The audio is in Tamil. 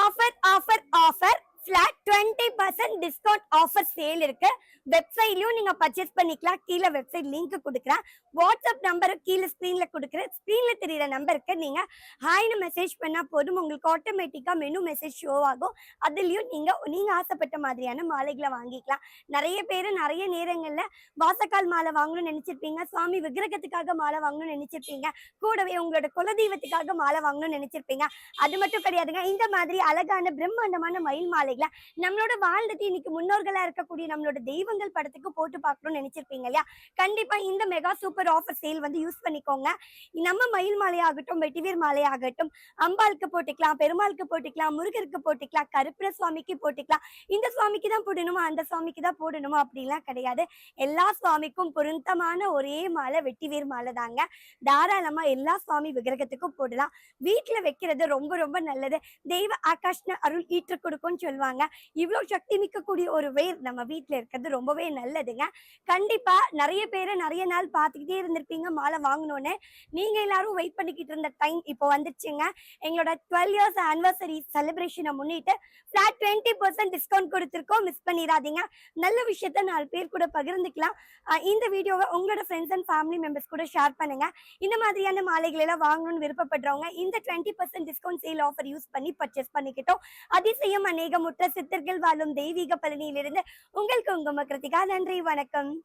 Offer offer offer flat 20% discount offer sale இருக்கு. வெப்சைட்லயும் நீங்க பர்ச்சேஸ் பண்ணிக்கலாம். கீழே வெப்சைட் லிங்க் கொடுக்குறேன். வாட்ஸ்அப் நம்பர் கீழே ஸ்க்ரீன்ல கொடுக்குறேன். ஸ்க்ரீன்ல தெரியுற நம்பருக்கு நீங்க ஹாய்னு மெசேஜ் பண்ணா போதும். உங்களுக்கு ஆட்டோமேட்டிக்கா மெனு மெசேஜ் ஷோ ஆகும். அதுலயும் நீங்க ஆசைப்பட்ட மாதிரியான மாலைகளை வாங்கிக்கலாம். நிறைய பேர் நிறைய நேரங்கள்ல வாசக்கால் மாலை வாங்கணும்னு நினைச்சிருப்பீங்க, சுவாமி விக்கிரகத்துக்காக மாலை வாங்கணும்னு நினைச்சிருப்பீங்க, கூடவே உங்களோட குலதெய்வத்துக்காக மாலை வாங்கணும்னு நினைச்சிருப்பீங்க. அது மட்டும் கிடையாதுங்க, இந்த மாதிரி அழகான பிரம்மாண்டமான மயில் மாலைகளை நம்மளோட வாழ்ந்துட்டு இன்னைக்கு முன்னோர்களா இருக்கக்கூடிய நம்மளோட தெய்வங்கள் படத்துக்கு போட்டு பார்க்கணும்னு நினைச்சிருப்பீங்க இல்லையா? கண்டிப்பா இந்த மெகா சூப்பர் ஆஃபர் சேல் வந்து யூஸ் பண்ணிக்கோங்க. நம்ம மயில் மாலையாகட்டும், வெட்டிவேர் மாலையாகட்டும், அம்பாளுக்கு போட்டுக்கலாம், பெருமாளுக்கு போட்டுக்கலாம், முருகருக்கு போட்டுக்கலாம், கருப்பர சுவாமிக்கு போட்டுக்கலாம். இந்த சுவாமிக்கு தான் போடணுமா, அந்த சுவாமிக்கு தான் போடணுமா அப்படிலாம் கிடையாது. எல்லா சுவாமிக்கும் பொருத்தமான ஒரே மாலை வெட்டிவேர் மாலை தாங்க. தாராளமா எல்லா சுவாமி விக்கிரகத்துக்கும் போடலாம். வீட்டுல வைக்கிறது ரொம்ப ரொம்ப நல்லது. தெய்வ ஆகாஷ்ன அருள் ஈற்று கொடுக்கும்னு சொல்லுவாங்க. இவ்வளவு சக்தி மிக்கக்கூடிய ஒரு வேர் நம்ம வீட்டுல இருக்கிறது ரொம்பவே நல்லதுங்க. கண்டிப்பா நிறைய பேரை நிறைய நாள் பார்த்துக்கிட்டே இருந்திருப்பீங்க மாலை வாங்கணும்னு. நீங்க எல்லாரும் வெயிட் பண்ணிக்கிட்டு இருந்த டைம் இப்போ வந்துருச்சுங்க. எங்களோட 12 இயர்ஸ் ஆனிவர்சரி செலிப்ரேஷனை முன்னிட்டு ஃபிளாட் 20% டிஸ்கவுண்ட் கொடுத்துருக்கோம். மிஸ் பண்ணிடாதீங்க. நல்ல விஷயத்த 4 பேர் கூட பகிர்ந்துக்கலாம். இந்த வீடியோவை உங்களோட ஃப்ரெண்ட்ஸ் அண்ட் ஃபேமிலி மெம்பர்ஸ் கூட ஷேர் பண்ணுங்க. இந்த மாதிரியான மாலைகள் எல்லாம் வாங்கணும்னு விருப்பப்படுறவங்க இந்த 20% டிஸ்கவுண்ட் சேல் ஆஃபர் யூஸ் பண்ணி பர்ச்சேஸ் பண்ணிக்கிட்டோம். அதிசயம் அநேகமுற்ற சித்தர்கள் வாழும் தெய்வீக பழனியிலிருந்து உங்களுக்கு உங்க கிருத்திகா. நன்றி, வணக்கம்.